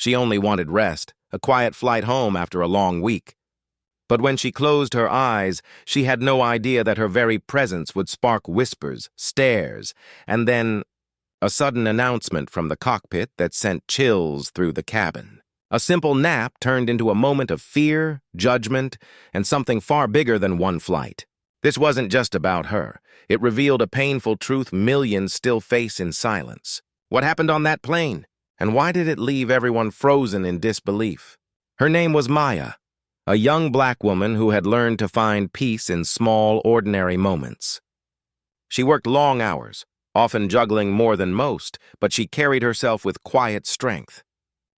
She only wanted rest, a quiet flight home after a long week. But when she closed her eyes, she had no idea that her very presence would spark whispers, stares, and then a sudden announcement from the cockpit that sent chills through the cabin. A simple nap turned into a moment of fear, judgment, and something far bigger than one flight. This wasn't just about her. It revealed a painful truth millions still face in silence. What happened on that plane? And why did it leave everyone frozen in disbelief? Her name was Maya, a young black woman who had learned to find peace in small, ordinary moments. She worked long hours, often juggling more than most, but she carried herself with quiet strength.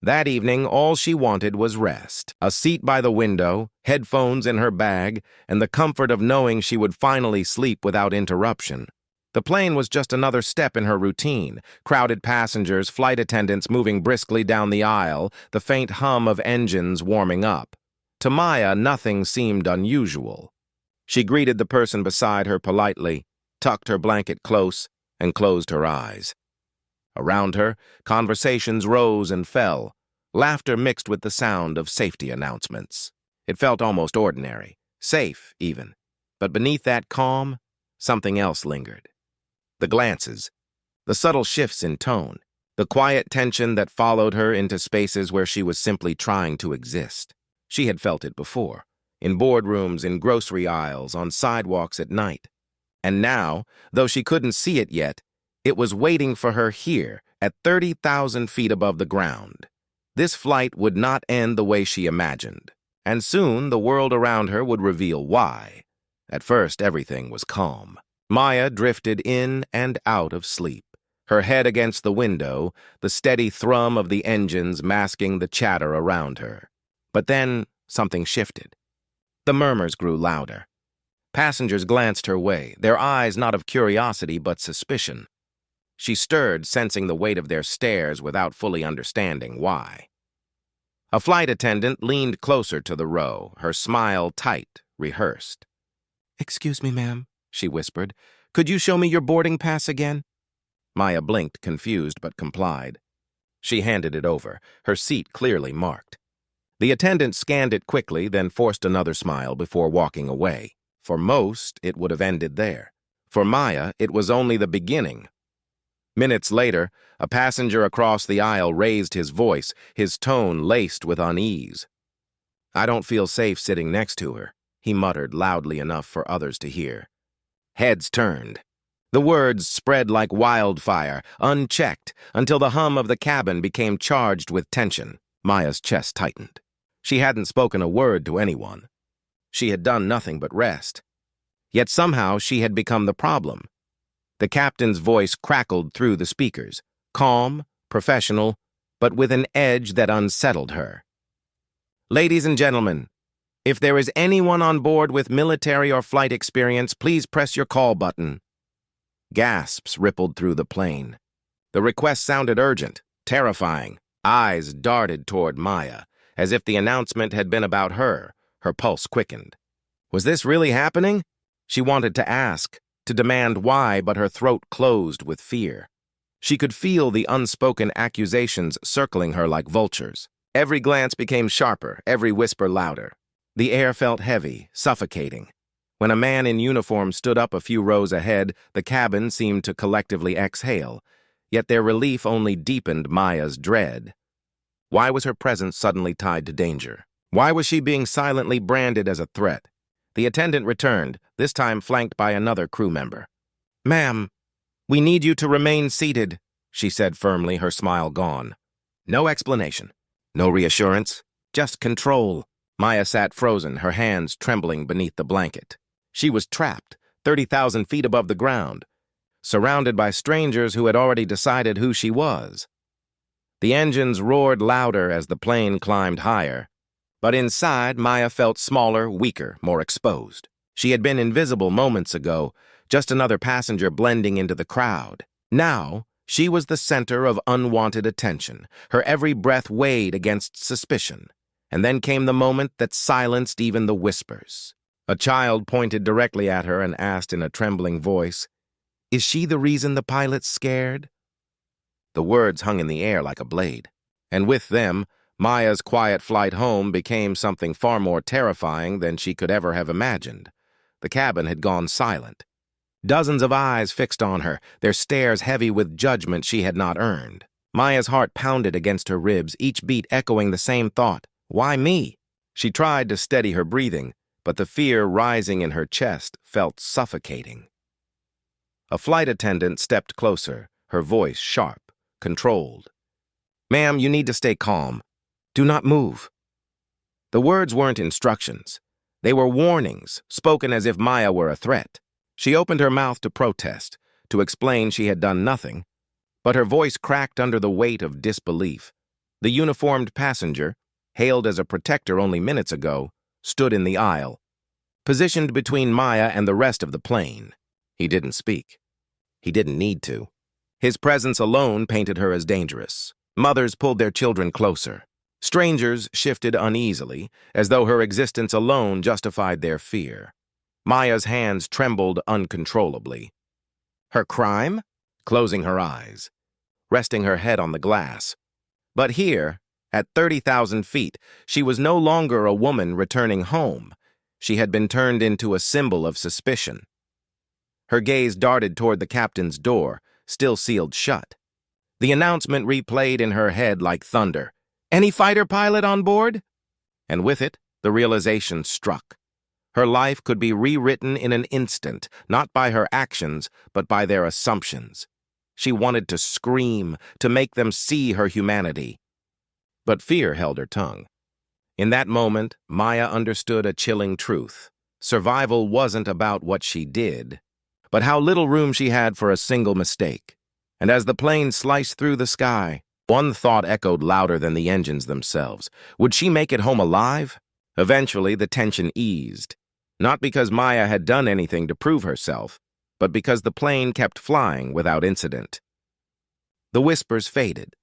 That evening, all she wanted was rest, a seat by the window, headphones in her bag, and the comfort of knowing she would finally sleep without interruption. The plane was just another step in her routine. Crowded passengers, flight attendants moving briskly down the aisle, the faint hum of engines warming up. To Maya, nothing seemed unusual. She greeted the person beside her politely, tucked her blanket close, and closed her eyes. Around her, conversations rose and fell, laughter mixed with the sound of safety announcements. It felt almost ordinary, safe even. But beneath that calm, something else lingered. The glances, the subtle shifts in tone, the quiet tension that followed her into spaces where she was simply trying to exist. She had felt it before, in boardrooms, in grocery aisles, on sidewalks at night. And now, though she couldn't see it yet, it was waiting for her here, at 30,000 feet above the ground. This flight would not end the way she imagined, and soon the world around her would reveal why. At first, everything was calm. Maya drifted in and out of sleep, her head against the window, the steady thrum of the engines masking the chatter around her. But then, something shifted. The murmurs grew louder. Passengers glanced her way, their eyes not of curiosity but suspicion. She stirred, sensing the weight of their stares without fully understanding why. A flight attendant leaned closer to the row, her smile tight, rehearsed. "Excuse me, ma'am," she whispered. "Could you show me your boarding pass again?" Maya blinked, confused, but complied. She handed it over, her seat clearly marked. The attendant scanned it quickly, then forced another smile before walking away. For most, it would have ended there. For Maya, it was only the beginning. Minutes later, a passenger across the aisle raised his voice, his tone laced with unease. "I don't feel safe sitting next to her," he muttered loudly enough for others to hear. Heads turned. The words spread like wildfire, unchecked, until the hum of the cabin became charged with tension. Maya's chest tightened. She hadn't spoken a word to anyone. She had done nothing but rest. Yet somehow she had become the problem. The captain's voice crackled through the speakers, calm, professional, but with an edge that unsettled her. "Ladies and gentlemen, if there is anyone on board with military or flight experience, please press your call button." Gasps rippled through the plane. The request sounded urgent, terrifying. Eyes darted toward Maya, as if the announcement had been about her. Her pulse quickened. Was this really happening? She wanted to ask, to demand why, but her throat closed with fear. She could feel the unspoken accusations circling her like vultures. Every glance became sharper, every whisper louder. The air felt heavy, suffocating. When a man in uniform stood up a few rows ahead, the cabin seemed to collectively exhale, yet their relief only deepened Maya's dread. Why was her presence suddenly tied to danger? Why was she being silently branded as a threat? The attendant returned, this time flanked by another crew member. "Ma'am, we need you to remain seated," she said firmly, her smile gone. No explanation, no reassurance, just control. Maya sat frozen, her hands trembling beneath the blanket. She was trapped, 30,000 feet above the ground, surrounded by strangers who had already decided who she was. The engines roared louder as the plane climbed higher. But inside, Maya felt smaller, weaker, more exposed. She had been invisible moments ago, just another passenger blending into the crowd. Now, she was the center of unwanted attention. Her every breath weighed against suspicion. And then came the moment that silenced even the whispers. A child pointed directly at her and asked in a trembling voice, "Is she the reason the pilot's scared?" The words hung in the air like a blade. And with them, Maya's quiet flight home became something far more terrifying than she could ever have imagined. The cabin had gone silent. Dozens of eyes fixed on her, their stares heavy with judgment she had not earned. Maya's heart pounded against her ribs, each beat echoing the same thought. Why me? She tried to steady her breathing, but the fear rising in her chest felt suffocating. A flight attendant stepped closer, her voice sharp, controlled. "Ma'am, you need to stay calm. Do not move." The words weren't instructions. They were warnings, spoken as if Maya were a threat. She opened her mouth to protest, to explain she had done nothing, but her voice cracked under the weight of disbelief. The uniformed passenger, hailed as a protector only minutes ago, stood in the aisle, positioned between Maya and the rest of the plane. He didn't speak. He didn't need to. His presence alone painted her as dangerous. Mothers pulled their children closer. Strangers shifted uneasily, as though her existence alone justified their fear. Maya's hands trembled uncontrollably. Her crime? Closing her eyes, resting her head on the glass. But here, at 30,000 feet, she was no longer a woman returning home. She had been turned into a symbol of suspicion. Her gaze darted toward the captain's door, still sealed shut. The announcement replayed in her head like thunder. "Any fighter pilot on board?" And with it, the realization struck. Her life could be rewritten in an instant, not by her actions, but by their assumptions. She wanted to scream, to make them see her humanity. But fear held her tongue. In that moment, Maya understood a chilling truth. Survival wasn't about what she did, but how little room she had for a single mistake. And as the plane sliced through the sky, one thought echoed louder than the engines themselves. Would she make it home alive? Eventually, the tension eased. Not because Maya had done anything to prove herself, but because the plane kept flying without incident. The whispers faded.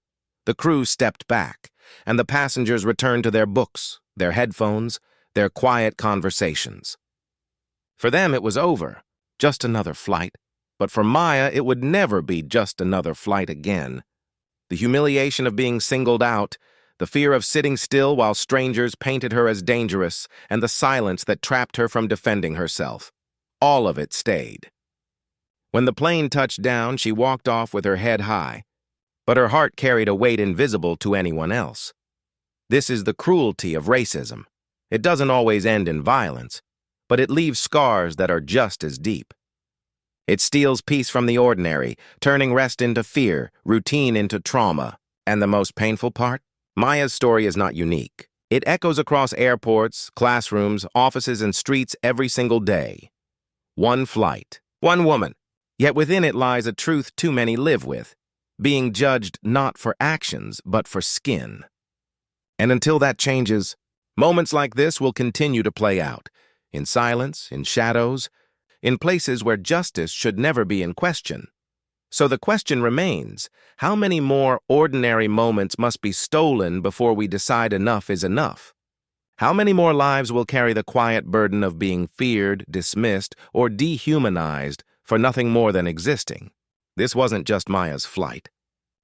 The crew stepped back, and the passengers returned to their books, their headphones, their quiet conversations. For them, it was over, just another flight. But for Maya, it would never be just another flight again. The humiliation of being singled out, the fear of sitting still while strangers painted her as dangerous, and the silence that trapped her from defending herself. All of it stayed. When the plane touched down, she walked off with her head high, but her heart carried a weight invisible to anyone else. This is the cruelty of racism. It doesn't always end in violence, but it leaves scars that are just as deep. It steals peace from the ordinary, turning rest into fear, routine into trauma. And the most painful part? Maya's story is not unique. It echoes across airports, classrooms, offices, and streets every single day. One flight, one woman, yet within it lies a truth too many live with, being judged not for actions, but for skin. And until that changes, moments like this will continue to play out, in silence, in shadows, in places where justice should never be in question. So the question remains, how many more ordinary moments must be stolen before we decide enough is enough? How many more lives will carry the quiet burden of being feared, dismissed, or dehumanized for nothing more than existing? This wasn't just Maya's flight.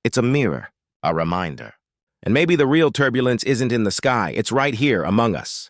It's a mirror, a reminder. And maybe the real turbulence isn't in the sky, it's right here among us.